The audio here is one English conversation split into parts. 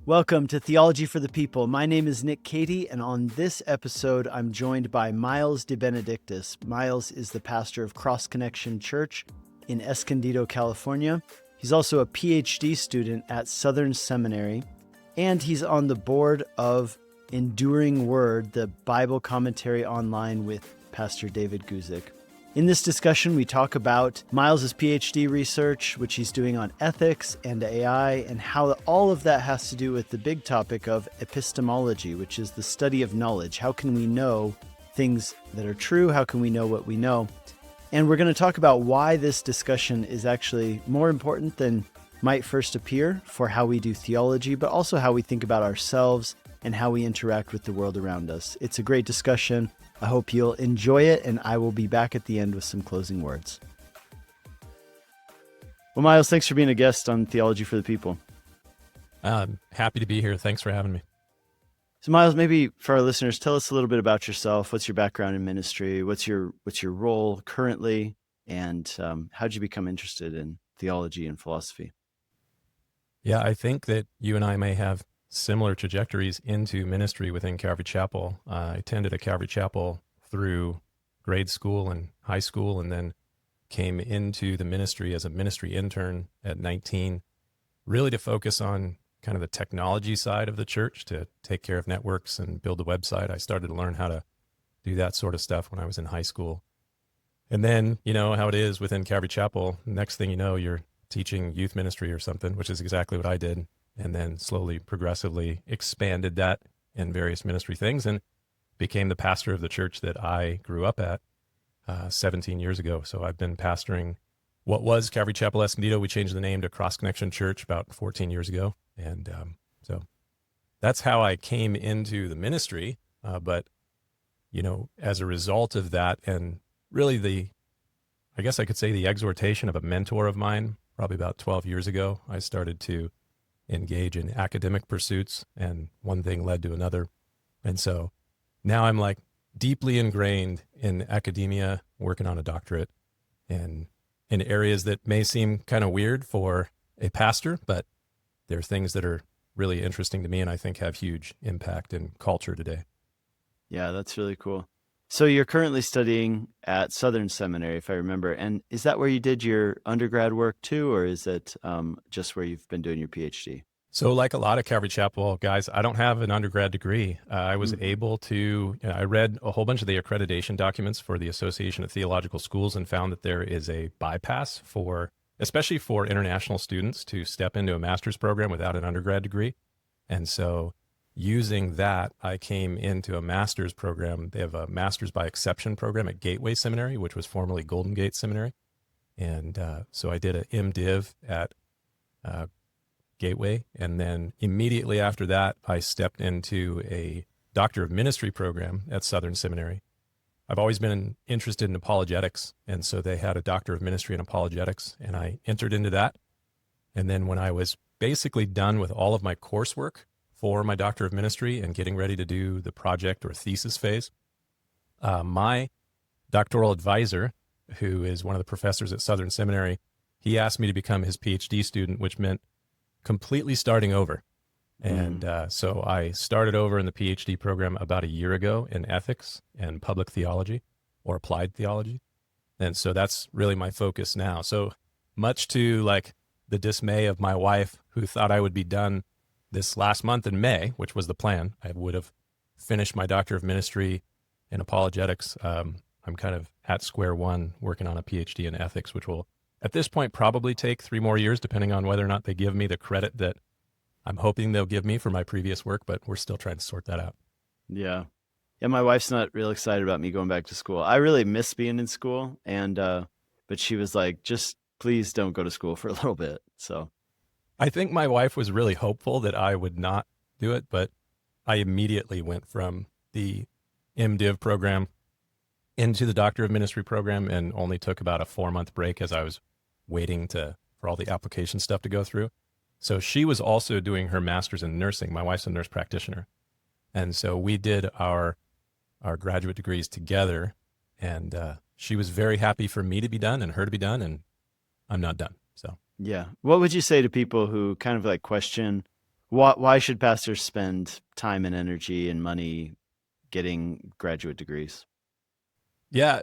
Welcome to Theology for the People. My name is Nick Cady, and on this episode, I'm joined by Miles DiBenedictus. Miles is the pastor of Cross Connection Church in Escondido, California. He's also a PhD student at Southern Seminary, and he's on the board of Enduring Word, the Bible commentary online with Pastor David Guzik. In this discussion, we talk about Miles's PhD research, which he's doing on ethics and AI, and how all of that has to do with the big topic of epistemology, which is the study of knowledge. How can we know things that are true? How can we know what we know? And we're going to talk about why this discussion is actually more important than might first appear for how we do theology, but also how we think about ourselves and how we interact with the world around us. It's a great discussion. I hope you'll enjoy it, and I will be back at the end with some closing words. Well, Miles, thanks for being a guest on Theology for the People. Happy to be here. Thanks for having me. So, Miles, maybe for our listeners, tell us a little bit about yourself. What's your background in ministry? What's your role currently? And how did you become interested in theology and philosophy? Yeah, I think that you and I may have similar trajectories into ministry within Calvary Chapel. I attended a Calvary Chapel through grade school and high school, and then came into the ministry as a ministry intern at 19, really to focus on kind of the technology side of the church, to take care of networks and build a website. I started to learn how to do that sort of stuff when I was in high school. And then, you know how it is within Calvary Chapel, next thing you know, you're teaching youth ministry or something, which is exactly what I did. And then slowly, progressively expanded that in various ministry things and became the pastor of the church that I grew up at 17 years ago. So I've been pastoring what was Calvary Chapel Escondido. We changed the name to Cross Connection Church about 14 years ago. And so that's how I came into the ministry. But, you know, as a result of that, and really I guess I could say the exhortation of a mentor of mine, probably about 12 years ago, I started to engage in academic pursuits, and one thing led to another. And so now I'm like deeply ingrained in academia, working on a doctorate, and in areas that may seem kind of weird for a pastor, but they're things that are really interesting to me and I think have huge impact in culture today. Yeah, that's really cool. So you're currently studying at Southern Seminary, if I remember. And is that where you did your undergrad work too, or is it just where you've been doing your PhD? So like a lot of Calvary Chapel guys, I don't have an undergrad degree. I was able to, I read a whole bunch of the accreditation documents for the Association of Theological Schools and found that there is a bypass especially for international students, to step into a master's program without an undergrad degree. And so using that, I came into a master's program. They have a master's by exception program at Gateway Seminary, which was formerly Golden Gate Seminary. And so I did an MDiv at Gateway. And then immediately after that, I stepped into a Doctor of Ministry program at Southern Seminary. I've always been interested in apologetics. And so they had a Doctor of Ministry in apologetics, and I entered into that. And then when I was basically done with all of my coursework for my Doctor of Ministry and getting ready to do the project or thesis phase, my doctoral advisor, who is one of the professors at Southern Seminary, he asked me to become his PhD student, which meant completely starting over. And so I started over in the PhD program about a year ago in ethics and public theology, or applied theology. And so that's really my focus now. So much to like the dismay of my wife, who thought I would be done this last month in May, which was the plan. I would have finished my Doctor of Ministry in apologetics. I'm kind of at square one working on a PhD in ethics, which will at this point probably take 3 more years, depending on whether or not they give me the credit that I'm hoping they'll give me for my previous work, but we're still trying to sort that out. Yeah. Yeah, my wife's not real excited about me going back to school. I really miss being in school, and but she was like, just please don't go to school for a little bit. So I think my wife was really hopeful that I would not do it, but I immediately went from the MDiv program into the Doctor of Ministry program, and only took about a 4-month break as I was waiting for all the application stuff to go through. So she was also doing her master's in nursing. My wife's a nurse practitioner. And so we did our graduate degrees together, and she was very happy for me to be done and her to be done, and I'm not done. So yeah. What would you say to people who kind of like question Why should pastors spend time and energy and money getting graduate degrees? Yeah,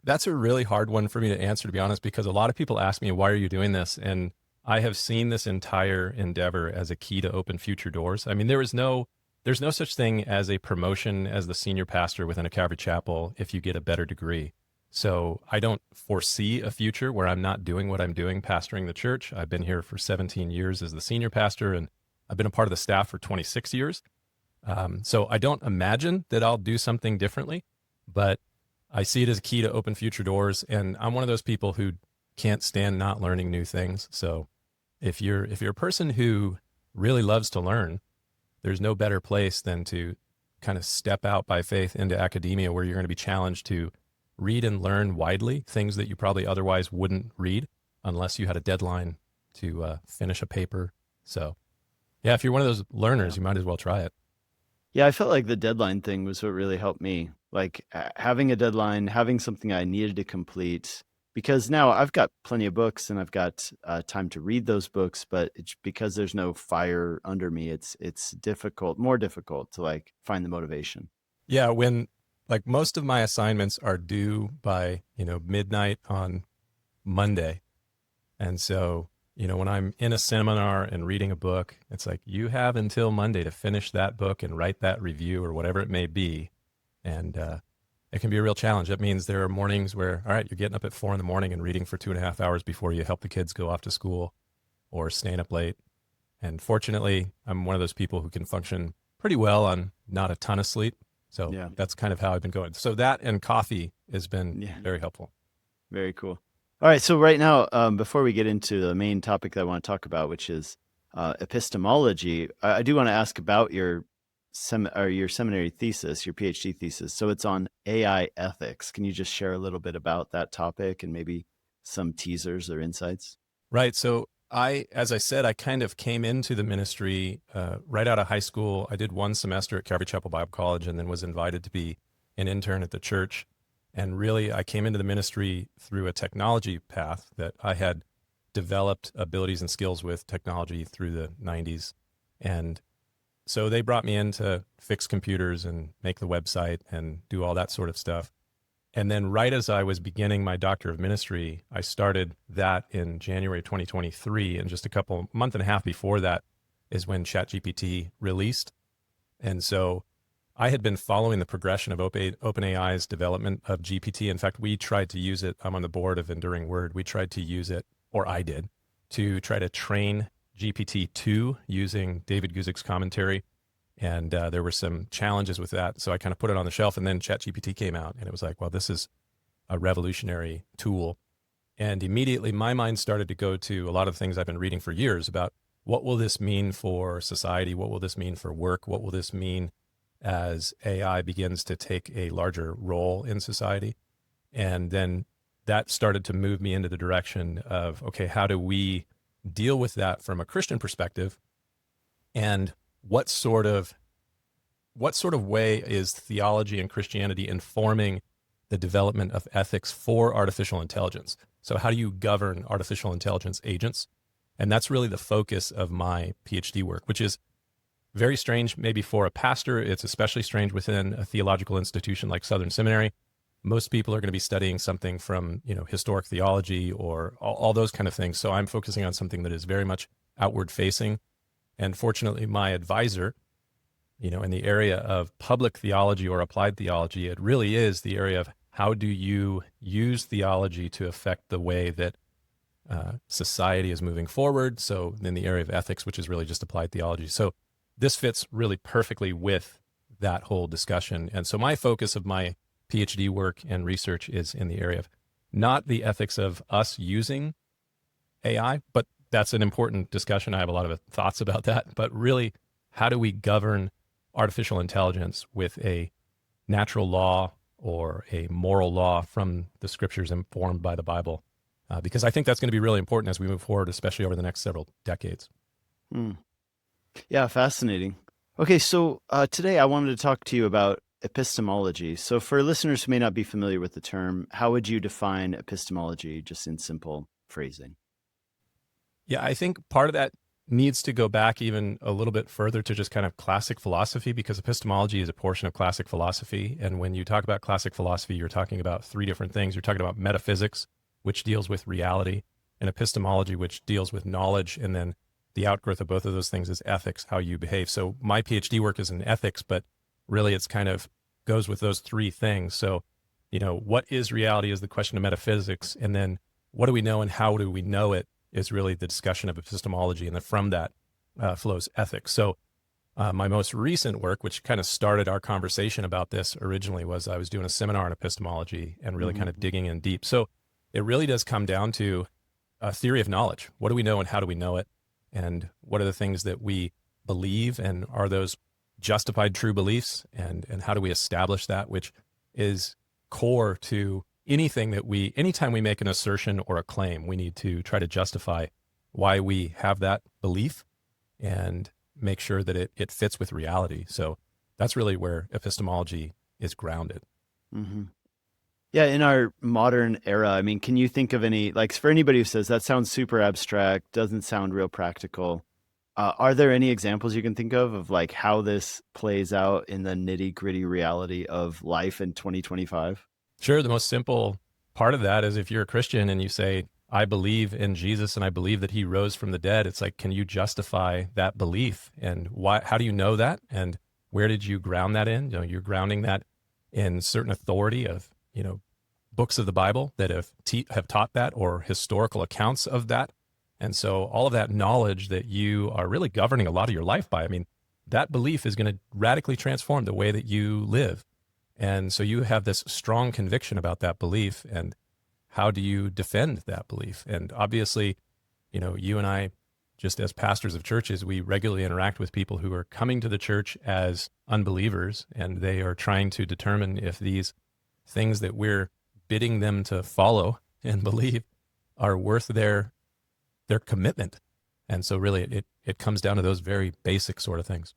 that's a really hard one for me to answer, to be honest, because a lot of people ask me, why are you doing this? And I have seen this entire endeavor as a key to open future doors. I mean, there's no such thing as a promotion as the senior pastor within a Calvary chapel if you get a better degree. So I don't foresee a future where I'm not doing what I'm doing, pastoring the church. I've been here for 17 years as the senior pastor, and I've been a part of the staff for 26 years. So I don't imagine that I'll do something differently, but I see it as a key to open future doors. And I'm one of those people who can't stand not learning new things. So if you're a person who really loves to learn, there's no better place than to kind of step out by faith into academia, where you're going to be challenged to read and learn widely things that you probably otherwise wouldn't read unless you had a deadline to finish a paper. So yeah, if you're one of those learners, you might as well try it. Yeah, I felt like the deadline thing was what really helped me. Like having a deadline, having something I needed to complete, because now I've got plenty of books and I've got time to read those books, but it's because there's no fire under me, it's more difficult to like find the motivation. Yeah, when like most of my assignments are due by, midnight on Monday. And so, when I'm in a seminar and reading a book, it's like you have until Monday to finish that book and write that review or whatever it may be. And it can be a real challenge. That means there are mornings where, all right, you're getting up at 4 a.m. and reading for 2.5 hours before you help the kids go off to school, or staying up late. And fortunately, I'm one of those people who can function pretty well on not a ton of sleep. So Yeah. that's kind of how I've been going. So that and coffee has been very helpful. Very cool. All right. So right now, before we get into the main topic that I want to talk about, which is epistemology, I do want to ask about your seminary thesis, your PhD thesis. So it's on AI ethics. Can you just share a little bit about that topic and maybe some teasers or insights? Right. So as I said, I kind of came into the ministry right out of high school. I did one semester at Calvary Chapel Bible College and then was invited to be an intern at the church. And really, I came into the ministry through a technology path that I had developed abilities and skills with technology through the 90s. And so they brought me in to fix computers and make the website and do all that sort of stuff. And then right as I was beginning my doctor of ministry, I started that in January 2023. And just month and a half before that is when ChatGPT released. And so I had been following the progression of OpenAI's development of GPT. In fact, we tried to use it. I'm on the board of Enduring Word. We tried to use it, or I did, to try to train GPT-2 using David Guzik's commentary. And there were some challenges with that. So I kind of put it on the shelf, and then ChatGPT came out, and it was like, well, this is a revolutionary tool. And immediately my mind started to go to a lot of things I've been reading for years about what will this mean for society? What will this mean for work? What will this mean as AI begins to take a larger role in society? And then that started to move me into the direction of, okay, how do we deal with that from a Christian perspective? And what sort of way is theology and Christianity informing the development of ethics for artificial intelligence? So how do you govern artificial intelligence agents? And that's really the focus of my PhD work, which is very strange maybe for a pastor. It's especially strange within a theological institution like Southern Seminary. Most people are going to be studying something from, historic theology or all those kind of things. So I'm focusing on something that is very much outward facing. And fortunately, my advisor, in the area of public theology or applied theology, it really is the area of how do you use theology to affect the way that society is moving forward. So in the area of ethics, which is really just applied theology. So this fits really perfectly with that whole discussion. And so my focus of my PhD work and research is in the area of not the ethics of us using AI, but that's an important discussion. I have a lot of thoughts about that, but really, how do we govern artificial intelligence with a natural law or a moral law from the scriptures informed by the Bible? Because I think that's going to be really important as we move forward, especially over the next several decades. Yeah, fascinating. Okay, so today I wanted to talk to you about epistemology. So for listeners who may not be familiar with the term, how would you define epistemology just in simple phrasing? Yeah, I think part of that needs to go back even a little bit further to just kind of classic philosophy, because epistemology is a portion of classic philosophy. And when you talk about classic philosophy, you're talking about three different things. You're talking about metaphysics, which deals with reality, and epistemology, which deals with knowledge. And then the outgrowth of both of those things is ethics, how you behave. So my PhD work is in ethics, but really it's kind of goes with those three things. So, what is reality is the question of metaphysics. And then what do we know and how do we know it is really the discussion of epistemology. And then from that flows ethics. So my most recent work, which kind of started our conversation about this originally, was I was doing a seminar on epistemology and really kind of digging in deep. So it really does come down to a theory of knowledge. What do we know and how do we know it? And what are the things that we believe, and are those justified true beliefs? And how do we establish that, which is core to anything that anytime we make an assertion or a claim, we need to try to justify why we have that belief and make sure that it fits with reality. So that's really where epistemology is grounded. Mm-hmm. Yeah, in our modern era, I mean, can you think of any, like, for anybody who says that sounds super abstract, doesn't sound real practical, are there any examples you can think of like how this plays out in the nitty-gritty reality of life in 2025? Sure. The most simple part of that is if you're a Christian and you say, I believe in Jesus and I believe that he rose from the dead, it's like, can you justify that belief? And why? How do you know that? And where did you ground that in? You're grounding that in certain authority of, books of the Bible that have taught that, or historical accounts of that. And so all of that knowledge that you are really governing a lot of your life by, I mean, that belief is going to radically transform the way that you live. And so you have this strong conviction about that belief, and how do you defend that belief? And obviously, you and I, just as pastors of churches, we regularly interact with people who are coming to the church as unbelievers, and they are trying to determine if these things that we're bidding them to follow and believe are worth their commitment. And so really it comes down to those very basic sort of things.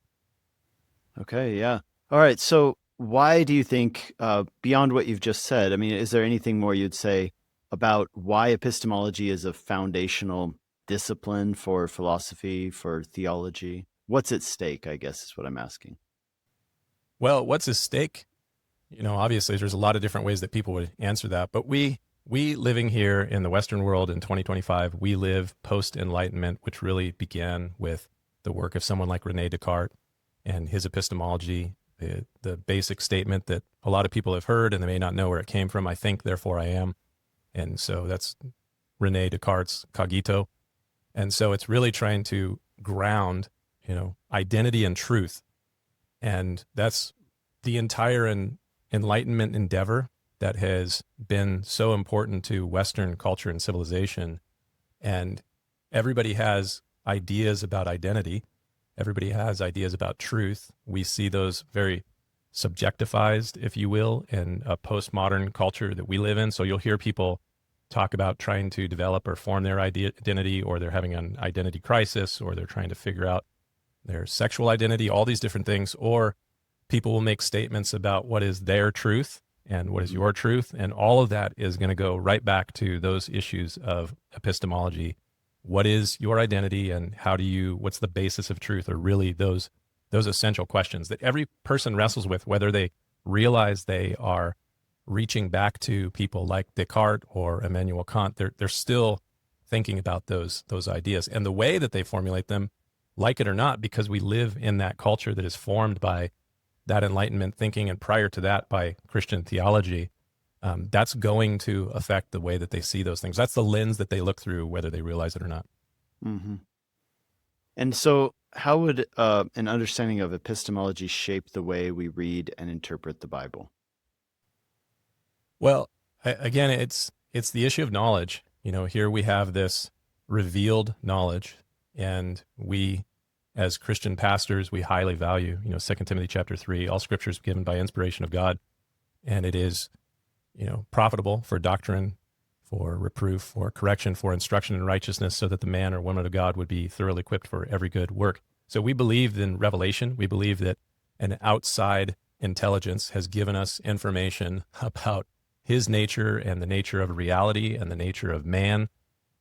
Okay, yeah. All right, so why do you think, beyond what you've just said, I mean, is there anything more you'd say about why epistemology is a foundational discipline for philosophy, for theology? What's at stake, I guess, is what I'm asking. Well, what's at stake? Obviously there's a lot of different ways that people would answer that, but we living here in the Western world in 2025, we live post-Enlightenment, which really began with the work of someone like Rene Descartes and his epistemology, the basic statement that a lot of people have heard and they may not know where it came from. I think, therefore I am. And so that's Rene Descartes' cogito. And so it's really trying to ground, identity and truth. And that's the entire Enlightenment endeavor that has been so important to Western culture and civilization. And everybody has ideas about identity. Everybody has ideas about truth. We see those very subjectified, if you will, in a postmodern culture that we live in. So you'll hear people talk about trying to develop or form their identity, or they're having an identity crisis, or they're trying to figure out their sexual identity, all these different things. Or people will make statements about what is their truth and what is your truth. And all of that is going to go right back to those issues of epistemology. What is your identity, and what's the basis of truth, or really those essential questions that every person wrestles with, whether they realize they are reaching back to people like Descartes or Immanuel Kant. They're still thinking about those ideas, and the way that they formulate them, like it or not, because we live in that culture that is formed by that Enlightenment thinking, and prior to that by Christian theology, that's going to affect the way that they see those things. That's the lens that they look through, whether they realize it or not. Mm-hmm. And so how would an understanding of epistemology shape the way we read and interpret the Bible? Well, again, it's the issue of knowledge. Here we have this revealed knowledge, and we, as Christian pastors, we highly value, 2 Timothy chapter 3, all scripture is given by inspiration of God, and it is, profitable for doctrine, for reproof, for correction, for instruction in righteousness, so that the man or woman of God would be thoroughly equipped for every good work. So we believe in revelation. We believe that an outside intelligence has given us information about his nature and the nature of reality and the nature of man.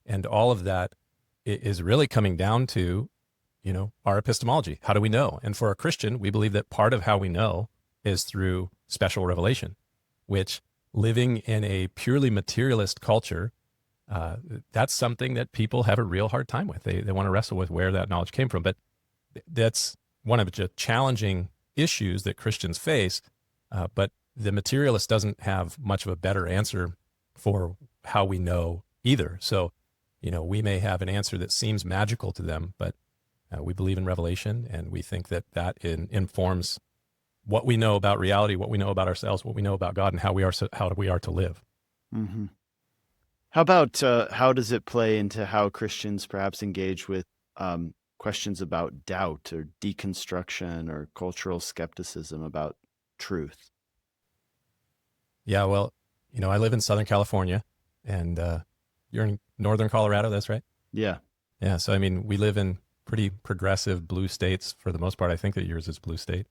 And all of that is really coming down to our epistemology. How do we know? And for a Christian, we believe that part of how we know is through special revelation, which, living in a purely materialist culture, that's something that people have a real hard time with. They want to wrestle with where that knowledge came from. But that's one of the challenging issues that Christians face. But the materialist doesn't have much of a better answer for how we know either. So, we may have an answer that seems magical to them, but we believe in revelation, and we think that informs what we know about reality, what we know about ourselves, what we know about God, and how we are to live. Mm-hmm. How about how does it play into how Christians perhaps engage with questions about doubt or deconstruction or cultural skepticism about truth? Yeah, well, I live in Southern California, and you're in Northern Colorado, that's right? Yeah. Yeah, so we live in pretty progressive blue states for the most part. I think that yours is blue state.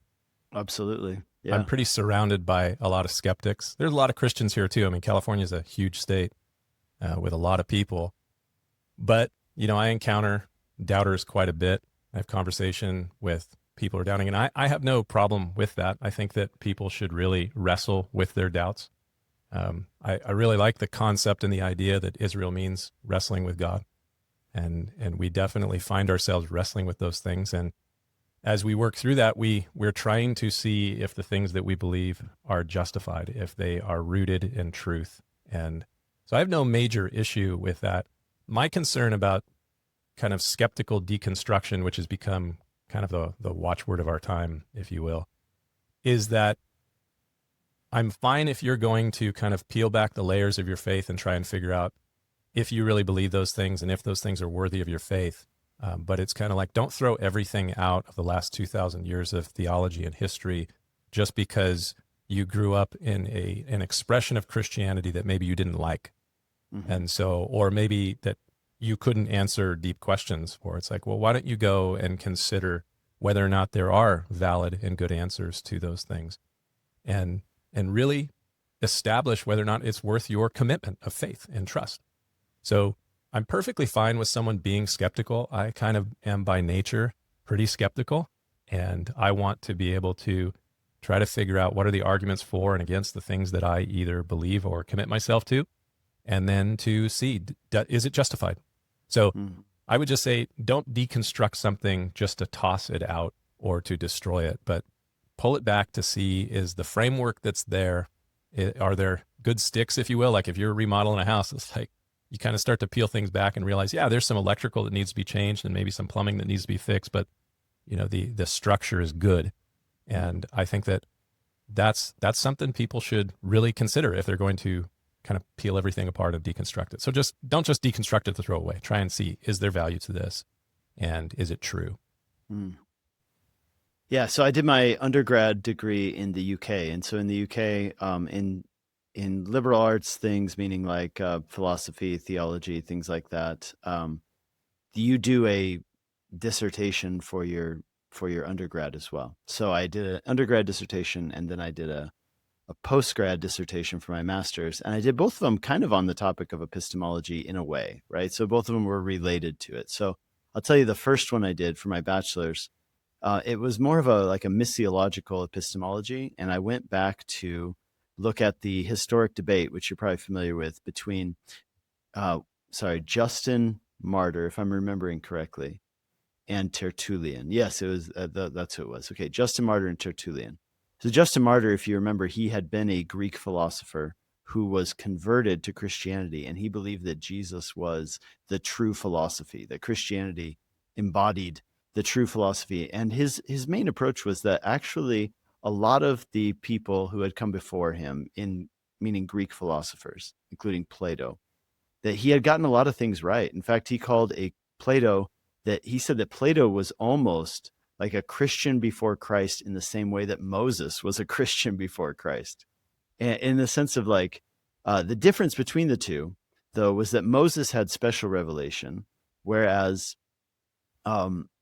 Absolutely. Yeah. I'm pretty surrounded by a lot of skeptics. There's a lot of Christians here too. California is a huge state with a lot of people. But, I encounter doubters quite a bit. I have conversation with people who are doubting, and I have no problem with that. I think that people should really wrestle with their doubts. I really like the concept and the idea that Israel means wrestling with God. And we definitely find ourselves wrestling with those things. And as we work through that, we're trying to see if the things that we believe are justified, if they are rooted in truth. And so I have no major issue with that. My concern about kind of skeptical deconstruction, which has become kind of the watchword of our time, if you will, is that I'm fine if you're going to kind of peel back the layers of your faith and try and figure out if you really believe those things and if those things are worthy of your faith. But it's kind of like, don't throw everything out of the last 2,000 years of theology and history just because you grew up in an expression of Christianity that maybe you didn't like. Mm-hmm. And so, or maybe that you couldn't answer deep questions for. It's like, well, why don't you go and consider whether or not there are valid and good answers to those things, and really establish whether or not it's worth your commitment of faith and trust. So I'm perfectly fine with someone being skeptical. I kind of am by nature pretty skeptical, and I want to be able to try to figure out what are the arguments for and against the things that I either believe or commit myself to, and then to see, is it justified? So I would just say, don't deconstruct something just to toss it out or to destroy it, but pull it back to see, is the framework that's there, are there good sticks, if you will? Like if you're remodeling a house, it's like you kind of start to peel things back and realize, yeah, there's some electrical that needs to be changed and maybe some plumbing that needs to be fixed, but the structure is good. And I think that's something people should really consider if they're going to kind of peel everything apart and deconstruct it. So don't just deconstruct it to throw away. Try and see, is there value to this? And is it true? Yeah. So I did my undergrad degree in the UK. And so in the UK, in liberal arts things, meaning like philosophy, theology, things like that, you do a dissertation for your undergrad as well. So I did an undergrad dissertation, and then I did a postgrad dissertation for my master's, and I did both of them kind of on the topic of epistemology in a way, right? So both of them were related to it. So I'll tell you, the first one I did for my bachelor's, it was more of a missiological epistemology, and I went back to look at the historic debate, which you're probably familiar with, between Justin Martyr, if I'm remembering correctly, and Tertullian. Yes, it was that's who it was. Okay, Justin Martyr and Tertullian. So Justin Martyr, if you remember, he had been a Greek philosopher who was converted to Christianity, and he believed that Jesus was the true philosophy, that Christianity embodied the true philosophy. And his main approach was that actually a lot of the people who had come before him, meaning Greek philosophers, including Plato, that he had gotten a lot of things right. In fact, he called he said that Plato was almost like a Christian before Christ, in the same way that Moses was a Christian before Christ. And in the sense of the difference between the two, though, was that Moses had special revelation, whereas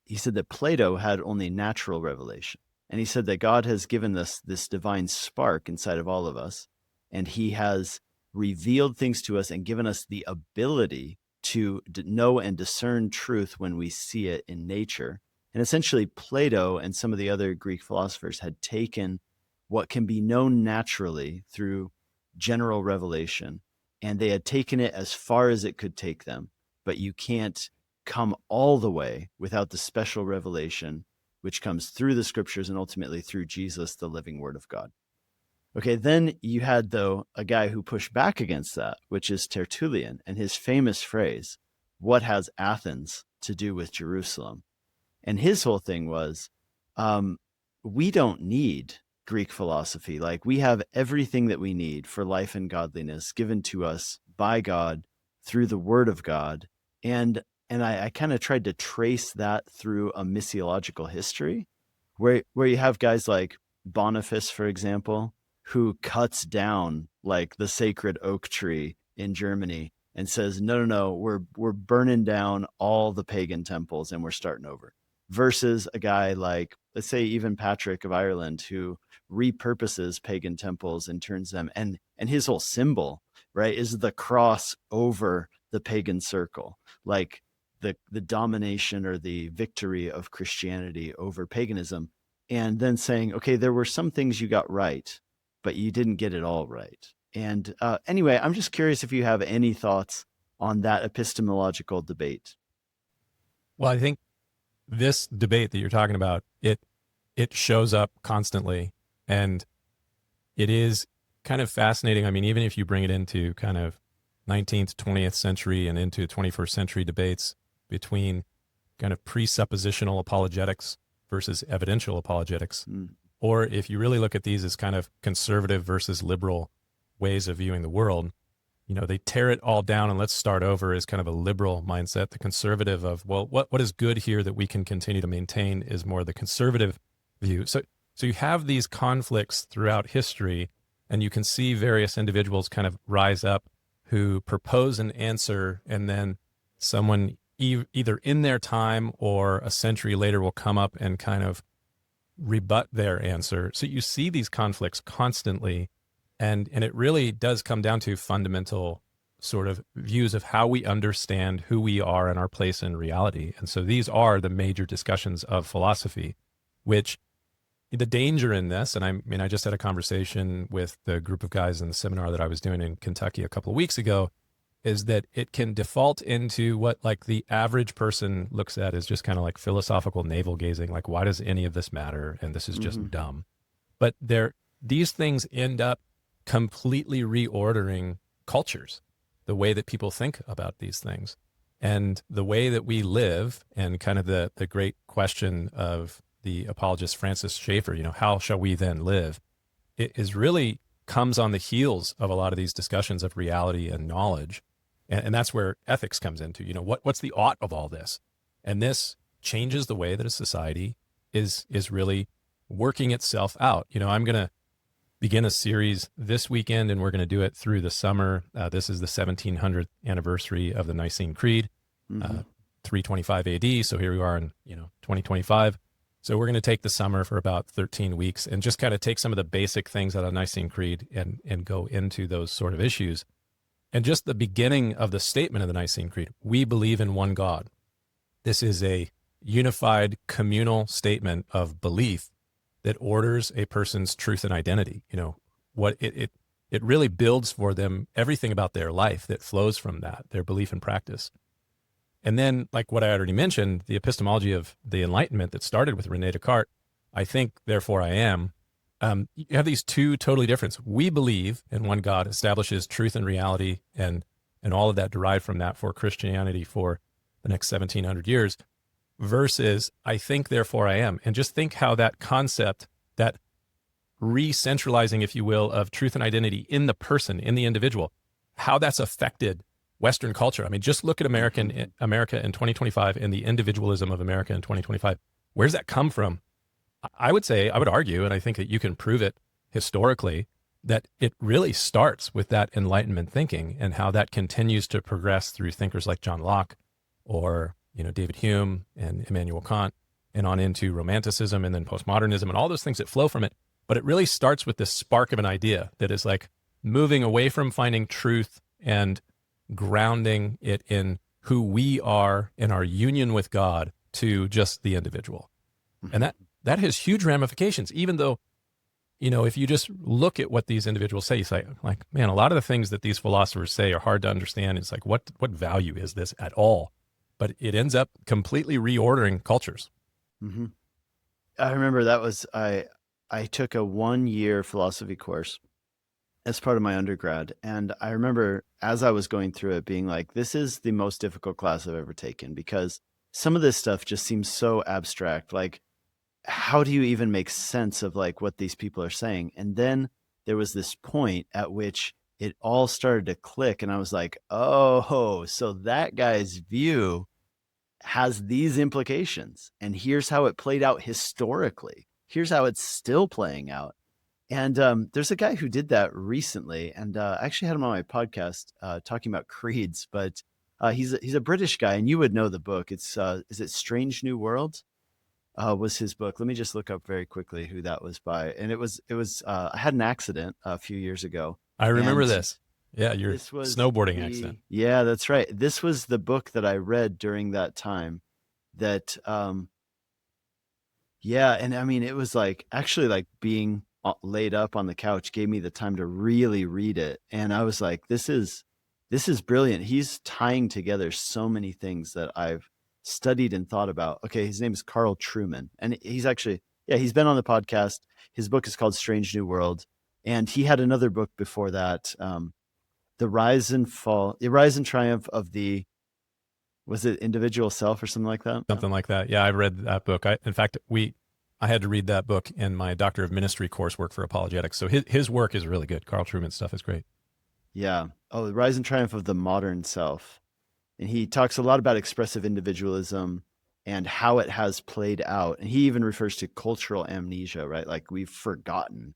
he said that Plato had only natural revelation. And he said that God has given us this divine spark inside of all of us, and he has revealed things to us and given us the ability to know and discern truth when we see it in nature. And essentially, Plato and some of the other Greek philosophers had taken what can be known naturally through general revelation, and they had taken it as far as it could take them. But you can't come all the way without the special revelation, which comes through the scriptures and ultimately through Jesus, the living word of God. Okay, then you had, though, a guy who pushed back against that, which is Tertullian, and his famous phrase, "What has Athens to do with Jerusalem?" And his whole thing was, we don't need Greek philosophy. Like, we have everything that we need for life and godliness given to us by God through the word of God. And I kind of tried to trace that through a missiological history where you have guys like Boniface, for example, who cuts down like the sacred oak tree in Germany and says, no, we're burning down all the pagan temples and we're starting over. Versus a guy like, let's say, even Patrick of Ireland, who repurposes pagan temples and turns them, and his whole symbol, right, is the cross over the pagan circle, like the domination or the victory of Christianity over paganism. And then saying, okay, there were some things you got right, but you didn't get it all right. And anyway, I'm just curious if you have any thoughts on that epistemological debate. Well, I think this debate that you're talking about, it shows up constantly, and it is kind of fascinating. I mean, even if you bring it into kind of 19th, 20th century and into 21st century debates between kind of presuppositional apologetics versus evidential apologetics, or if you really look at these as kind of conservative versus liberal ways of viewing the world, you know, they tear it all down and let's start over as kind of a liberal mindset. The conservative of, well, what is good here that we can continue to maintain is more the conservative view. So you have these conflicts throughout history, and you can see various individuals kind of rise up who propose an answer, and then someone either in their time or a century later will come up and kind of rebut their answer. So you see these conflicts constantly. And it really does come down to fundamental sort of views of how we understand who we are and our place in reality. And so these are the major discussions of philosophy, which the danger in this, and I just had a conversation with the group of guys in the seminar that I was doing in Kentucky a couple of weeks ago, is that it can default into what like the average person looks at as just kind of like philosophical navel gazing, like, why does any of this matter? And this is just dumb. But these things end up completely reordering cultures, the way that people think about these things and the way that we live. And kind of the great question of the apologist Francis Schaeffer, you know, how shall we then live? It is really comes on the heels of a lot of these discussions of reality and knowledge. And that's where ethics comes into, you know, what's the ought of all this? And this changes the way that a society is really working itself out. You know, I'm going to begin a series this weekend, and we're going to do it through the summer. This is the 1700th anniversary of the Nicene Creed, 325 AD. So here we are in 2025. So we're going to take the summer for about 13 weeks and just kind of take some of the basic things out of the Nicene Creed and go into those sort of issues. And just the beginning of the statement of the Nicene Creed, we believe in one God. This is a unified communal statement of belief that orders a person's truth and identity. You know, what it really builds for them everything about their life that flows from that, their belief and practice. And then, like what I already mentioned, the epistemology of the Enlightenment that started with René Descartes, I think, therefore I am. You have these two totally different. We believe in one God, establishes truth and reality, and all of that derived from that for Christianity for the next 1700 years. Versus, I think, therefore I am. And just think how that concept, that re-centralizing, if you will, of truth and identity in the person, in the individual, how that's affected Western culture. I mean, just look at America in 2025 and the individualism of America in 2025. Where's that come from? I would argue, and I think that you can prove it historically, that it really starts with that Enlightenment thinking and how that continues to progress through thinkers like John Locke or David Hume and Immanuel Kant, and on into Romanticism and then postmodernism and all those things that flow from it. But it really starts with this spark of an idea that is like moving away from finding truth and grounding it in who we are in our union with God to just the individual. Mm-hmm. And that has huge ramifications, even though, if you just look at what these individuals say, you say, like, man, a lot of the things that these philosophers say are hard to understand. It's like, what value is this at all? But it ends up completely reordering cultures. Mm-hmm. I remember that was, I took a 1-year philosophy course as part of my undergrad. And I remember as I was going through it being like, this is the most difficult class I've ever taken, because some of this stuff just seems so abstract. Like, how do you even make sense of like what these people are saying? And then there was this point at which it all started to click. And I was like, oh, so that guy's view has these implications. And here's how it played out historically. Here's how it's still playing out. And there's a guy who did that recently, and I actually had him on my podcast talking about creeds. But he's a British guy, and you would know the book. It's is it Strange New World? Was his book? Let me just look up very quickly who that was by. And it was I had an accident a few years ago. I remember this. Yeah, your snowboarding accident. Yeah, that's right. This was the book that I read during that time. That yeah, and I mean, it was like actually like being laid up on the couch gave me the time to really read it. And I was like, this is brilliant. He's tying together so many things that I've studied and thought about. Okay, his name is Carl Trueman, and he's actually, yeah, he's been on the podcast. His book is called Strange New World, and he had another book before that, The Rise and Triumph of the, was it Individual Self or something like that? Something like that. Yeah, I read that book. In fact, I had to read that book in my Doctor of Ministry coursework for apologetics. So his work is really good. Carl Trueman's stuff is great. Yeah. Oh, The Rise and Triumph of the Modern Self. And he talks a lot about expressive individualism and how it has played out. And he even refers to cultural amnesia, right? Like we've forgotten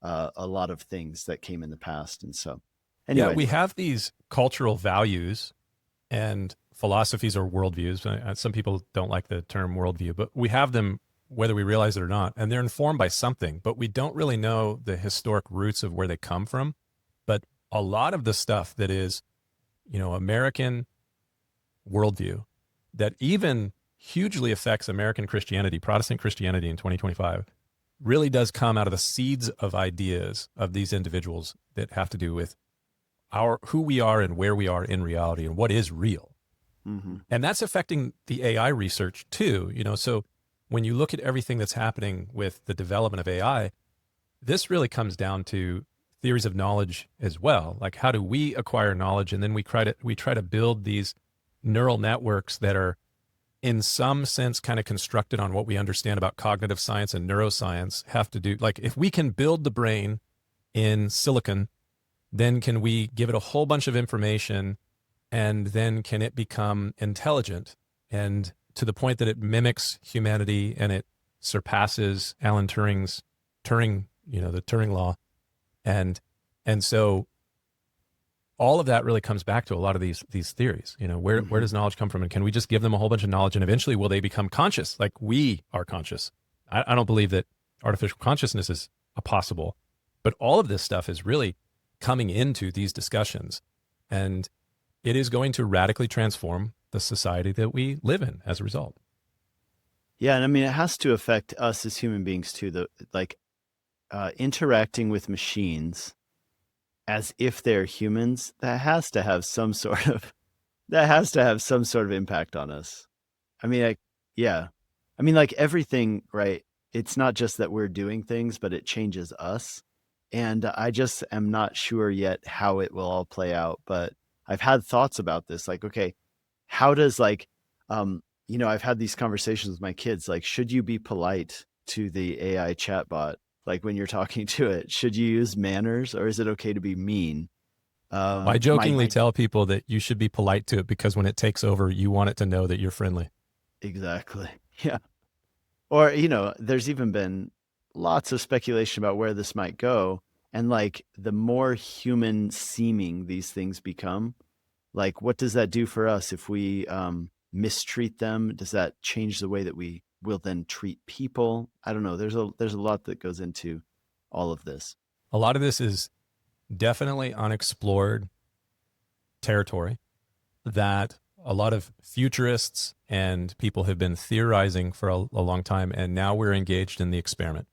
a lot of things that came in the past. And so, anyway. Yeah, we have these cultural values and philosophies or worldviews. Some people don't like the term worldview, but we have them whether we realize it or not. And they're informed by something, but we don't really know the historic roots of where they come from. But a lot of the stuff that is, American worldview that even hugely affects American Christianity, Protestant Christianity in 2025, really does come out of the seeds of ideas of these individuals that have to do with who we are and where we are in reality and what is real. Mm-hmm. And that's affecting the AI research too. So when you look at everything that's happening with the development of AI, this really comes down to theories of knowledge as well. Like, how do we acquire knowledge? And then we try to build these neural networks that are in some sense kind of constructed on what we understand about cognitive science and neuroscience have to do. Like, if we can build the brain in silicon, then can we give it a whole bunch of information, and then can it become intelligent and to the point that it mimics humanity and it surpasses Alan Turing's the Turing law. And so all of that really comes back to a lot of these theories. Where does knowledge come from? And can we just give them a whole bunch of knowledge and eventually will they become conscious? Like we are conscious. I don't believe that artificial consciousness is possible, but all of this stuff is really coming into these discussions, and it is going to radically transform the society that we live in as a result. Yeah. And I mean, it has to affect us as human beings too, interacting with machines as if they're humans, that has to have some sort of impact on us. I mean, like everything, right? It's not just that we're doing things, but it changes us. And I just am not sure yet how it will all play out, but I've had thoughts about this. Like, okay, how does I've had these conversations with my kids, like, should you be polite to the AI chatbot? Like when you're talking to it, should you use manners or is it okay to be mean? I jokingly tell people that you should be polite to it because when it takes over, you want it to know that you're friendly. Exactly. Yeah. Or, there's even been lots of speculation about where this might go. And like the more human seeming these things become, like what does that do for us if we mistreat them? Does that change the way that we will then treat people? I don't know. There's a lot that goes into all of this. A lot of this is definitely unexplored territory that a lot of futurists and people have been theorizing for a long time, and now we're engaged in the experiment.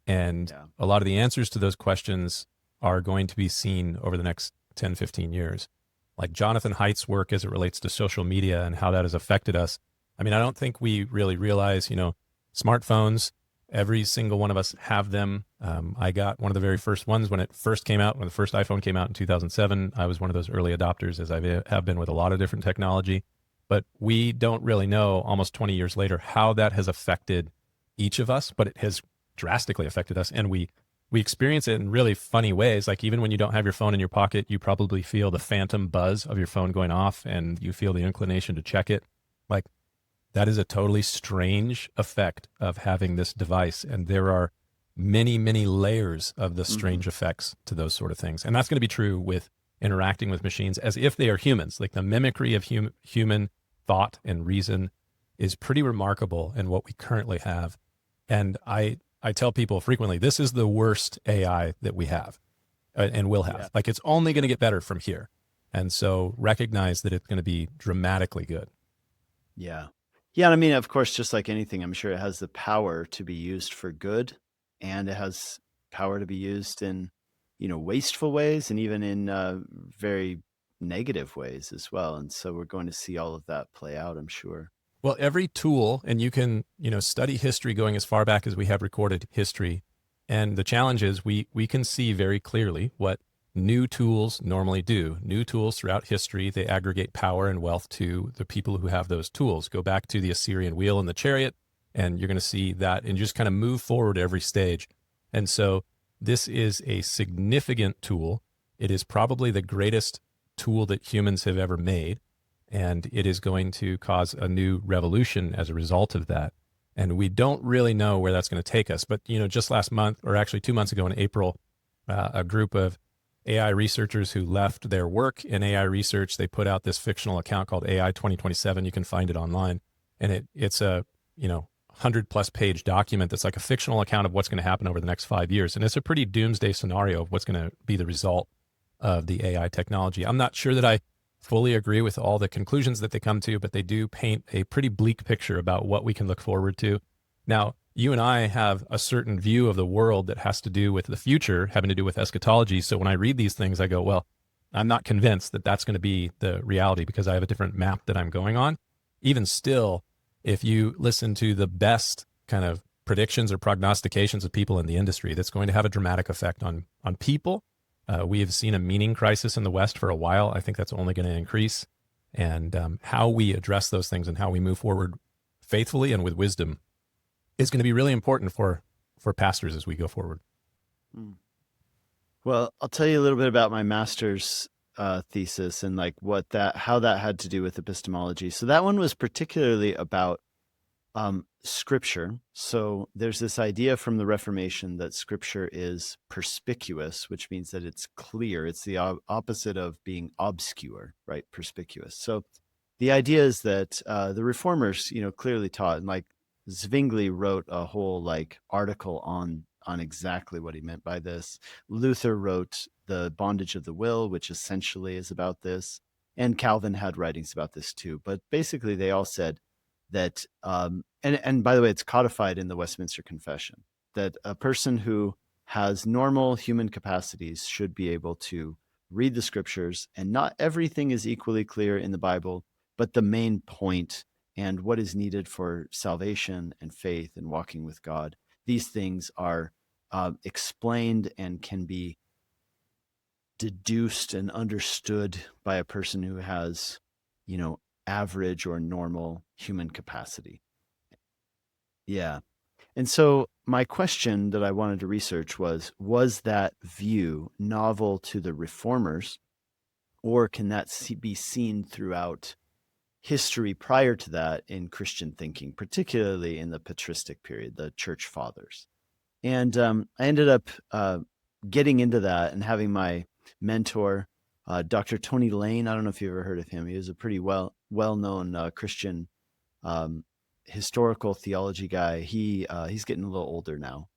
And a lot of the answers to those questions are going to be seen over the next 10, 15 years. Like Jonathan Haidt's work as it relates to social media and how that has affected us. I mean, I don't think we really realize, smartphones, every single one of us have them. I got one of the very first ones when it first came out, when the first iPhone came out in 2007. I was one of those early adopters, as I have been with a lot of different technology. But we don't really know, almost 20 years later, how that has affected each of us, but it has drastically affected us. And we experience it in really funny ways. Like even when you don't have your phone in your pocket, you probably feel the phantom buzz of your phone going off and you feel the inclination to check it. Like that is a totally strange effect of having this device. And there are many, many layers of the strange effects to those sort of things. And that's going to be true with interacting with machines as if they are humans. Like the mimicry of human thought and reason is pretty remarkable in what we currently have. And I tell people frequently, this is the worst AI that we have and will have. Like it's only going to get better from here. And so recognize that it's going to be dramatically good. Yeah. Yeah. I mean, of course, just like anything, I'm sure it has the power to be used for good, and it has power to be used in, wasteful ways and even in very negative ways as well. And so we're going to see all of that play out, I'm sure. Well, every tool, and you can, study history going as far back as we have recorded history. And the challenge is we can see very clearly what new tools normally do. New tools throughout history, they aggregate power and wealth to the people who have those tools. Go back to the Assyrian wheel and the chariot, and you're going to see that and just kind of move forward every stage. And so this is a significant tool. It is probably the greatest tool that humans have ever made. And it is going to cause a new revolution as a result of that. And we don't really know where that's going to take us. But, just last month, or actually 2 months ago in April, a group of AI researchers who left their work in AI research, they put out this fictional account called AI 2027. You can find it online. And it's a, 100+ page document that's like a fictional account of what's going to happen over the next 5 years. And it's a pretty doomsday scenario of what's going to be the result of the AI technology. I'm not sure that I fully agree with all the conclusions that they come to, but they do paint a pretty bleak picture about what we can look forward to. Now, you and I have a certain view of the world that has to do with the future, having to do with eschatology. So when I read these things, I go, well, I'm not convinced that that's going to be the reality because I have a different map that I'm going on. Even still, if you listen to the best kind of predictions or prognostications of people in the industry, that's going to have a dramatic effect on people. We have seen a meaning crisis in the West for a while. I think that's only going to increase. And how we address those things and how we move forward faithfully and with wisdom is going to be really important for pastors as we go forward. Well, I'll tell you a little bit about my master's thesis and like how that had to do with epistemology. So that one was particularly about Scripture. So there's this idea from the Reformation that Scripture is perspicuous, which means that it's clear. It's the opposite of being obscure, right? Perspicuous. So the idea is that the Reformers, clearly taught, and like Zwingli wrote a whole like article on exactly what he meant by this. Luther wrote The Bondage of the Will, which essentially is about this, and Calvin had writings about this too. But basically, they all said that, and by the way, it's codified in the Westminster Confession, that a person who has normal human capacities should be able to read the Scriptures, and not everything is equally clear in the Bible, but the main point and what is needed for salvation and faith and walking with God. These things are explained and can be deduced and understood by a person who has, average or normal human capacity. Yeah. And so my question that I wanted to research was that view novel to the Reformers, or can that be seen throughout history prior to that in Christian thinking, particularly in the patristic period, the church fathers? And I ended up getting into that and having my mentor, Dr. Tony Lane. I don't know if you've ever heard of him. He was a pretty well-known Christian historical theology guy. He's getting a little older now,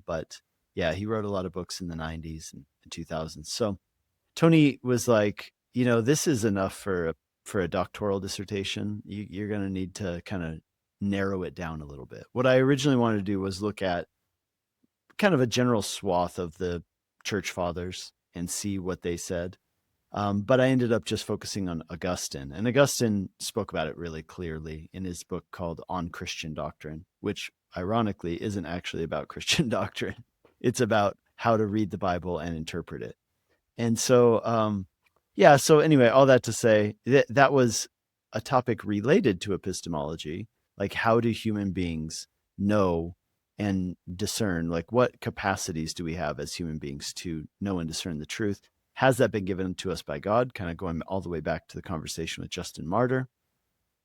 but yeah, he wrote a lot of books in the 90s and 2000s. So Tony was like, this is enough for for a doctoral dissertation, you're going to need to kind of narrow it down a little bit. What I originally wanted to do was look at kind of a general swath of the church fathers and see what they said. But I ended up just focusing on Augustine. And Augustine spoke about it really clearly in his book called On Christian Doctrine, which ironically isn't actually about Christian doctrine. It's about how to read the Bible and interpret it. And so, so anyway, all that to say that was a topic related to epistemology. Like, how do human beings know and discern? Like, what capacities do we have as human beings to know and discern the truth? Has that been given to us by God? Kind of going all the way back to the conversation with Justin Martyr.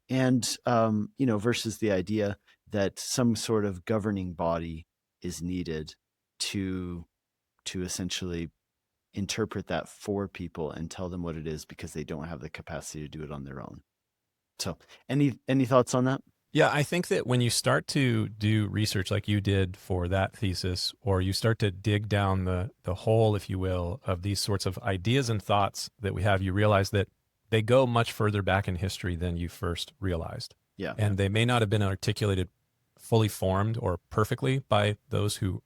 And, versus the idea that some sort of governing body is needed to essentially interpret that for people and tell them what it is, because they don't have the capacity to do it on their own. So any thoughts on that? Yeah, I think that when you start to do research like you did for that thesis, or you start to dig down the hole, if you will, of these sorts of ideas and thoughts that we have, you realize that they go much further back in history than you first realized. Yeah. And they may not have been articulated fully formed or perfectly by those who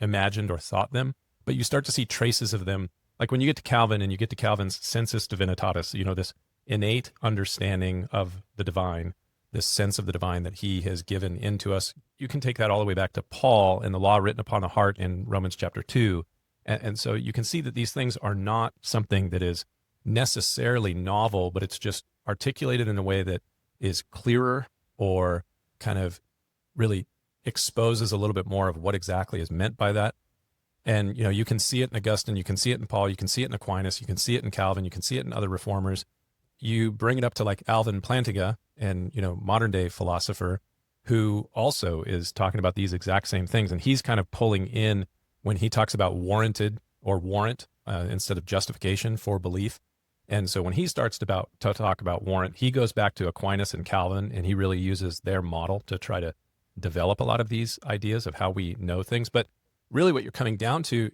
imagined or thought them, but you start to see traces of them. Like when you get to Calvin and you get to Calvin's sensus divinitatis, this innate understanding of the divine, this sense of the divine that he has given into us. You can take that all the way back to Paul and the law written upon the heart in Romans chapter 2. And so you can see that these things are not something that is necessarily novel, but it's just articulated in a way that is clearer, or kind of really exposes a little bit more of what exactly is meant by that. And, you can see it in Augustine, you can see it in Paul, you can see it in Aquinas, you can see it in Calvin, you can see it in other reformers. You bring it up to like Alvin Plantinga, and, modern day philosopher, who also is talking about these exact same things. And he's kind of pulling in when he talks about warranted or warrant instead of justification for belief. And so when he starts to talk about warrant, he goes back to Aquinas and Calvin, and he really uses their model to try to develop a lot of these ideas of how we know things. But really what you're coming down to,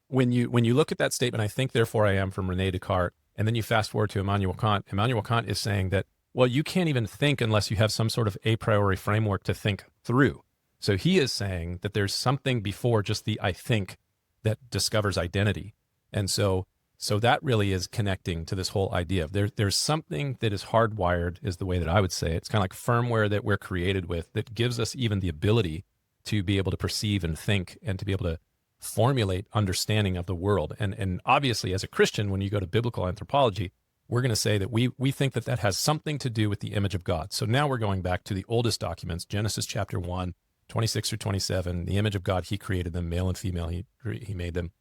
when you look at that statement, I think, therefore I am, from René Descartes, and then you fast forward to Immanuel Kant. Immanuel Kant is saying that, well, you can't even think unless you have some sort of a priori framework to think through. So he is saying that there's something before just the I think that discovers identity. And so that really is connecting to this whole idea of there's something that is hardwired, is the way that I would say it. It's kind of like firmware that we're created with that gives us even the ability to be able to perceive and think, and to be able to formulate understanding of the world. And obviously, as a Christian, when you go to biblical anthropology, we're going to say that we think that has something to do with the image of God. So now we're going back to the oldest documents, Genesis chapter 1, 26 through 27, the image of God, he created them, male and female, he made them.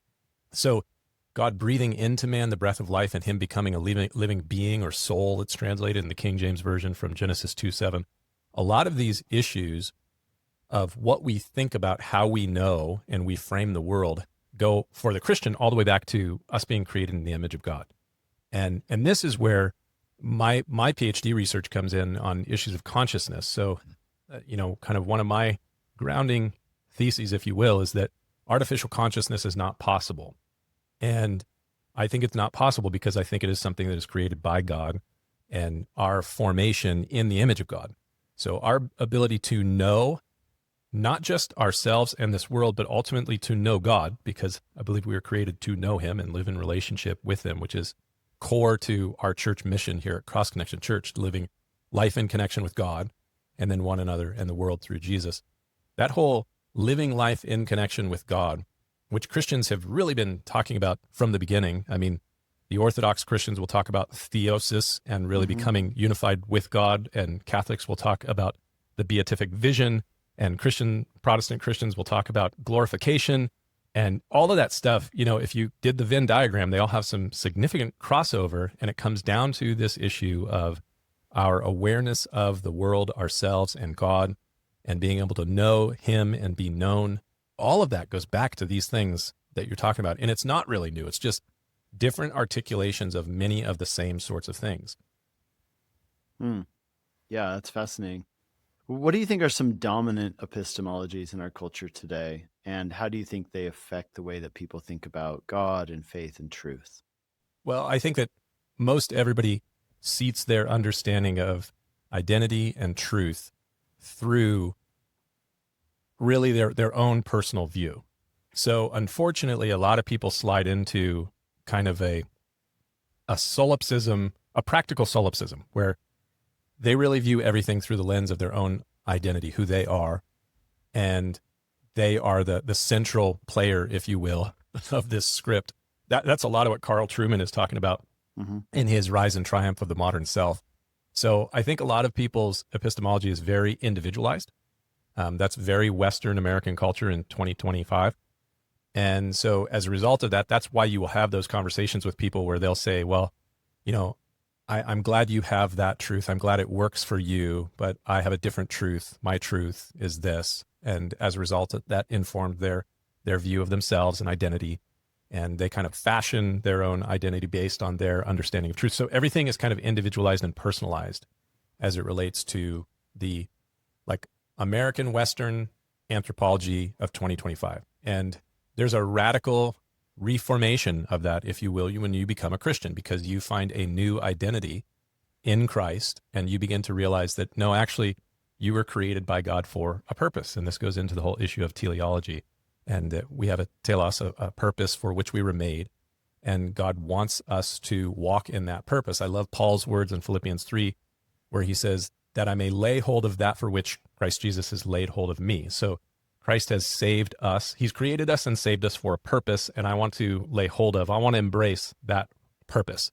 So God breathing into man the breath of life, and him becoming a living being, or soul, it's translated in the King James Version from Genesis 2:7. A lot of these issues of what we think about how we know and we frame the world go, for the Christian, all the way back to us being created in the image of God. And this is where my PhD research comes in on issues of consciousness. So, kind of one of my grounding theses, if you will, is that artificial consciousness is not possible. And I think it's not possible because I think it is something that is created by God, and our formation in the image of God. So our ability to know not just ourselves and this world, but ultimately to know God, because I believe we were created to know him and live in relationship with him, which is core to our church mission here at Cross Connection Church, living life in connection with God and then one another and the world through Jesus. That whole living life in connection with God, which Christians have really been talking about from the beginning. I mean, the Orthodox Christians will talk about theosis and really becoming unified with God, and Catholics will talk about the beatific vision, and Protestant Christians will talk about glorification, and all of that stuff. If you did the Venn diagram, they all have some significant crossover, and it comes down to this issue of our awareness of the world, ourselves, and God, and being able to know him and be known. All of that goes back to these things that you're talking about, and it's not really new. It's just different articulations of many of the same sorts of things. Yeah, that's fascinating. What do you think are some dominant epistemologies in our culture today, and how do you think they affect the way that people think about God and faith and truth? Well, I think that most everybody seats their understanding of identity and truth through really their own personal view. So unfortunately, a lot of people slide into kind of a solipsism, a practical solipsism, where they really view everything through the lens of their own identity, who they are, and they are the central player, if you will, of this script. That's a lot of what Carl Trueman is talking about in his Rise and Triumph of the Modern Self. So I think a lot of people's epistemology is very individualized. That's very Western American culture in 2025. And so as a result of that, that's why you will have those conversations with people where they'll say, well, you know, I'm glad you have that truth. I'm glad it works for you, but I have a different truth. My truth is this. And as a result, that informed their view of themselves and identity. And they kind of fashion their own identity based on their understanding of truth. So everything is kind of individualized and personalized as it relates to the like American Western anthropology of 2025. And there's a radical reformation of that, if you will, when you become a Christian, because you find a new identity in Christ and you begin to realize that, no, actually, you were created by God for a purpose. And this goes into the whole issue of teleology. And that we have a telos, a purpose for which we were made. And God wants us to walk in that purpose. I love Paul's words in Philippians 3, where he says that I may lay hold of that for which Christ Jesus has laid hold of me. So Christ has saved us. He's created us and saved us for a purpose. And I want to lay hold of, I want to embrace that purpose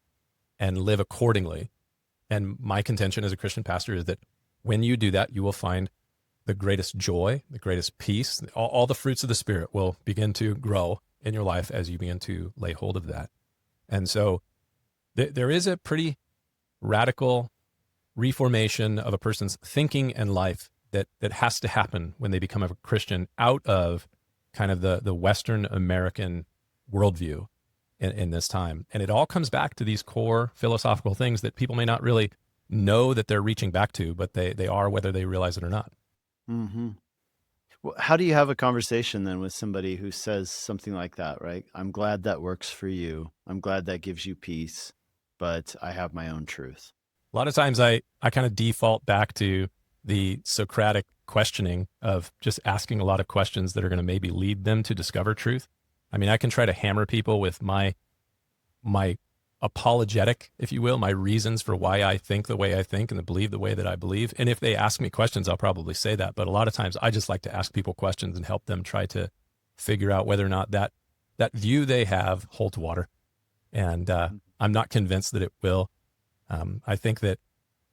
and live accordingly. And my contention as a Christian pastor is that when you do that, you will find the greatest joy, the greatest peace, all the fruits of the Spirit will begin to grow in your life as you begin to lay hold of that. And so there is a pretty radical reformation of a person's thinking and life that has to happen when they become a Christian out of kind of the Western American worldview in this time. And it all comes back to these core philosophical things that people may not really know that they're reaching back to, but they are, whether they realize it or not. Mm-hmm. Well, how do you have a conversation then with somebody who says something like that, right? I'm glad that works for you. I'm glad that gives you peace, but I have my own truth. A lot of times I kind of default back to the Socratic questioning of just asking a lot of questions that are going to maybe lead them to discover truth. I mean, I can try to hammer people with my apologetic, if you will, my reasons for why I think the way I think and believe the way that I believe. And if they ask me questions, I'll probably say that. But a lot of times I just like to ask people questions and help them try to figure out whether or not that view they have holds water. And I'm not convinced that it will. I think that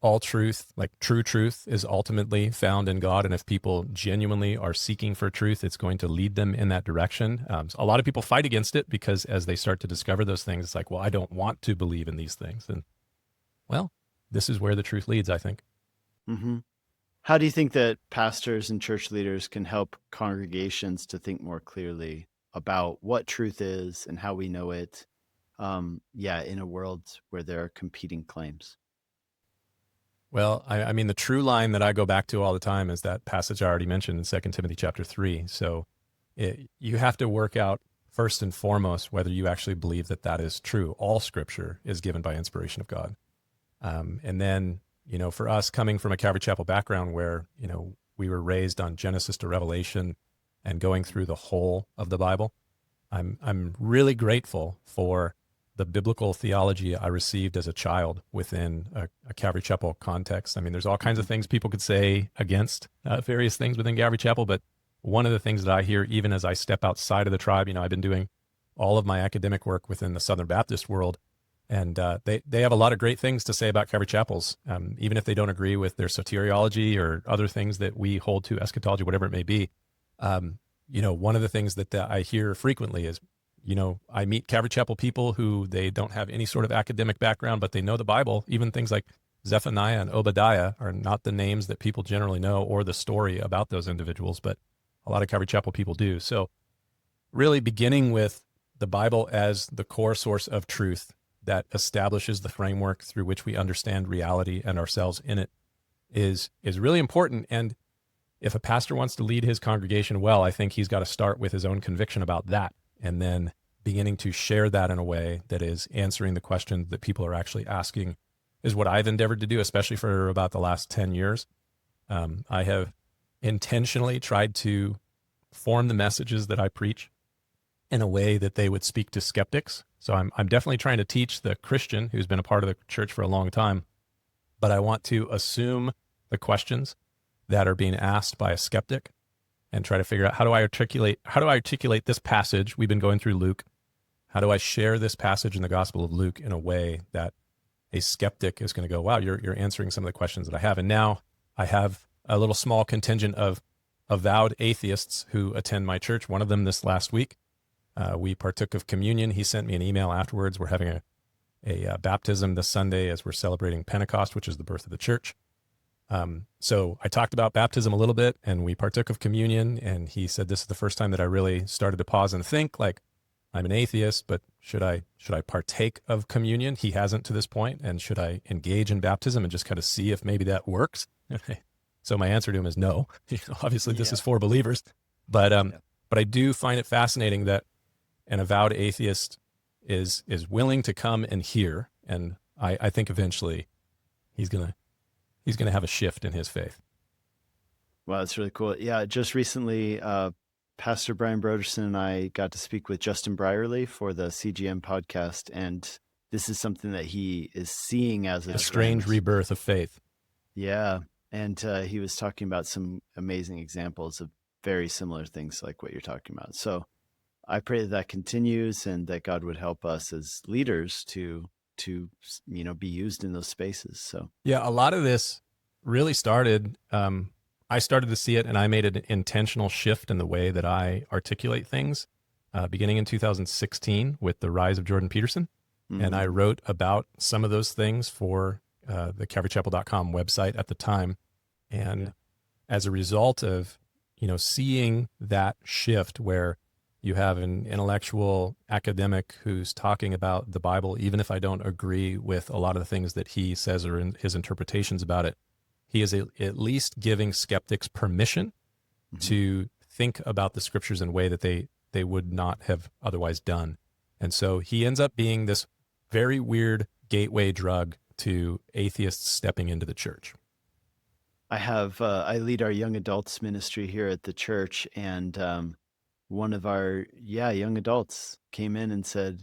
all truth, like true truth, is ultimately found in God. And if people genuinely are seeking for truth, it's going to lead them in that direction. A lot of people fight against it because as they start to discover those things, it's like, well, I don't want to believe in these things. And well, this is where the truth leads, I think. Mm-hmm. How do you think that pastors and church leaders can help congregations to think more clearly about what truth is and how we know it? In a world where there are competing claims. Well, I mean, the true line that I go back to all the time is that passage I already mentioned in 2 Timothy chapter 3. So you have to work out first and foremost whether you actually believe that that is true. All Scripture is given by inspiration of God. And then, for us coming from a Calvary Chapel background where, we were raised on Genesis to Revelation and going through the whole of the Bible, I'm really grateful for the biblical theology I received as a child within a Calvary Chapel context. I mean, there's all kinds of things people could say against various things within Calvary Chapel, but one of the things that I hear, even as I step outside of the tribe, I've been doing all of my academic work within the Southern Baptist world, and they have a lot of great things to say about Calvary Chapels, even if they don't agree with their soteriology or other things that we hold to, eschatology, whatever it may be. One of the things that I hear frequently is, I meet Calvary Chapel people who they don't have any sort of academic background, but they know the Bible. Even things like Zephaniah and Obadiah are not the names that people generally know or the story about those individuals, but a lot of Calvary Chapel people do. So really beginning with the Bible as the core source of truth that establishes the framework through which we understand reality and ourselves in it is really important. And if a pastor wants to lead his congregation well, I think he's got to start with his own conviction about that, and then beginning to share that in a way that is answering the questions that people are actually asking is what I've endeavored to do, especially for about the last 10 years. I have intentionally tried to form the messages that I preach in a way that they would speak to skeptics. So I'm definitely trying to teach the Christian who's been a part of the church for a long time, but I want to assume the questions that are being asked by a skeptic and try to figure out how do I articulate this passage. We've been going through Luke. How do I share this passage in the Gospel of Luke in a way that a skeptic is going to go, wow, you're answering some of the questions that I have. And now I have a little small contingent of avowed atheists who attend my church. One of them this last week, we partook of communion. He sent me an email afterwards. We're having a baptism this Sunday as we're celebrating Pentecost, which is the birth of the church. So I talked about baptism a little bit, and we partook of communion, and he said, this is the first time that I really started to pause and think, like, I'm an atheist, but should I partake of communion? He hasn't to this point, and should I engage in baptism and just kind of see if maybe that works? So my answer to him is no. Obviously, this is for believers, but I do find it fascinating that an avowed atheist is willing to come and hear, and I think eventually he's gonna have a shift in his faith. Wow, that's really cool. Yeah, just recently, Pastor Brian Broderson and I got to speak with Justin Brierley for the CGM podcast, and this is something that he is seeing as a strange rebirth of faith. Yeah, and he was talking about some amazing examples of very similar things like what you're talking about. So I pray that continues and that God would help us as leaders to be used in those spaces. So yeah, a lot of this really started. I started to see it, and I made an intentional shift in the way that I articulate things, beginning in 2016 with the rise of Jordan Peterson. Mm-hmm. And I wrote about some of those things for the CalvaryChapel.com website at the time. And as a result of, seeing that shift where you have an intellectual academic who's talking about the Bible, even if I don't agree with a lot of the things that he says or in his interpretations about it, he is at least giving skeptics permission to think about the scriptures in a way that they would not have otherwise done. And so he ends up being this very weird gateway drug to atheists stepping into the church. I lead our young adults ministry here at the church, and one of our young adults came in and said,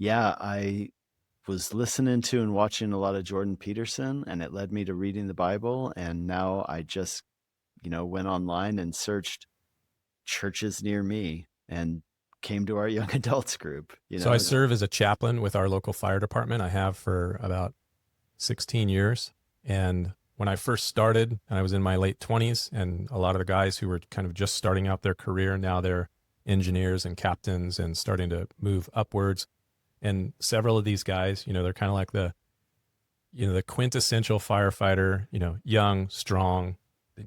I was listening to and watching a lot of Jordan Peterson, and it led me to reading the Bible, and now I just went online and searched churches near me and came to our young adults group. So I serve as a chaplain with our local fire department. I have for about 16 years, and when I first started, I was in my late 20s, and a lot of the guys who were kind of just starting out their career, now they're engineers and captains and starting to move upwards. And several of these guys, they're kind of like the quintessential firefighter, young, strong,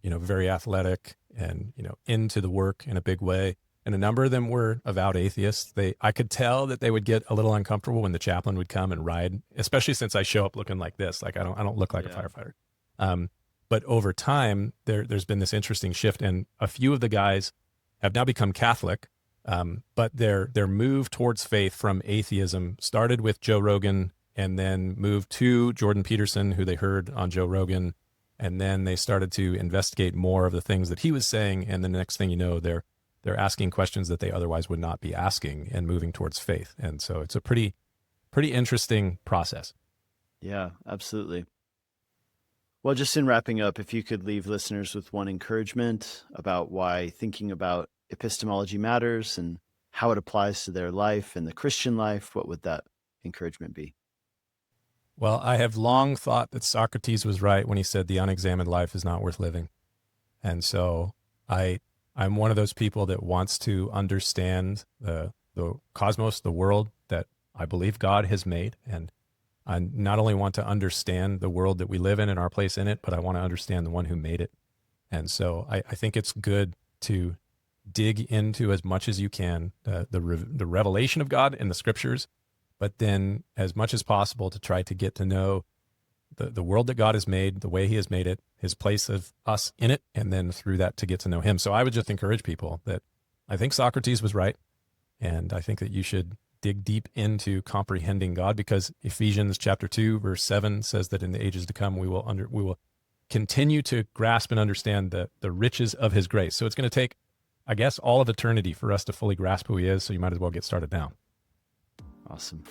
very athletic and, into the work in a big way. And a number of them were avowed atheists. I could tell that they would get a little uncomfortable when the chaplain would come and ride, especially since I show up looking like this. Like I don't look like a firefighter. But over time, there's been this interesting shift, and a few of the guys have now become Catholic. But their move towards faith from atheism started with Joe Rogan and then moved to Jordan Peterson, who they heard on Joe Rogan. And then they started to investigate more of the things that he was saying. And the next thing you know, they're asking questions that they otherwise would not be asking and moving towards faith. And so it's a pretty interesting process. Yeah, absolutely. Well, just in wrapping up, if you could leave listeners with one encouragement about why thinking about epistemology matters and how it applies to their life and the Christian life, what would that encouragement be? Well, I have long thought that Socrates was right when he said the unexamined life is not worth living. And so I'm one of those people that wants to understand the cosmos, the world that I believe God has made. And I not only want to understand the world that we live in and our place in it, but I want to understand the one who made it. And so I think it's good to dig into as much as you can the revelation of God in the scriptures, but then as much as possible to try to get to know the world that God has made, the way he has made it, his place of us in it, and then through that to get to know him. So I would just encourage people that I think Socrates was right, and I think that you should dig deep into comprehending God, because Ephesians chapter 2, verse 7 says that in the ages to come, we will continue to grasp and understand the riches of his grace. So it's going to take, I guess, all of eternity for us to fully grasp who he is. So you might as well get started now. Awesome.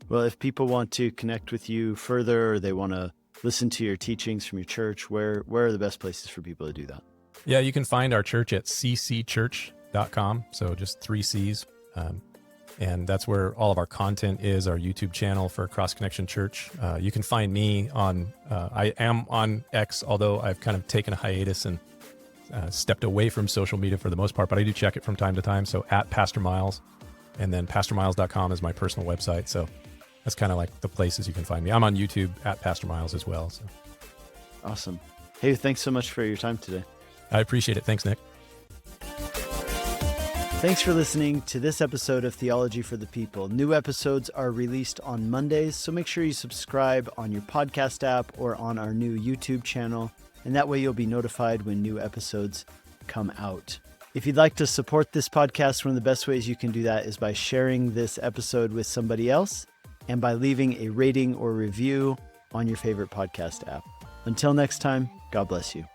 Well, if people want to connect with you further, or they want to listen to your teachings from your church, where are the best places for people to do that? Yeah, you can find our church at ccchurch.com. So just 3 C's. And that's where all of our content is, our YouTube channel for Cross Connection Church. You can find me on, I am on X, although I've kind of taken a hiatus and stepped away from social media for the most part, but I do check it from time to time. So at Pastor Miles, and then pastormiles.com is my personal website. So that's kind of like the places you can find me. I'm on YouTube at Pastor Miles as well. So awesome. Hey, thanks so much for your time today. I appreciate it. Thanks, Nick. Thanks for listening to this episode of Theology for the People. New episodes are released on Mondays, so make sure you subscribe on your podcast app or on our new YouTube channel, and that way you'll be notified when new episodes come out. If you'd like to support this podcast, one of the best ways you can do that is by sharing this episode with somebody else and by leaving a rating or review on your favorite podcast app. Until next time, God bless you.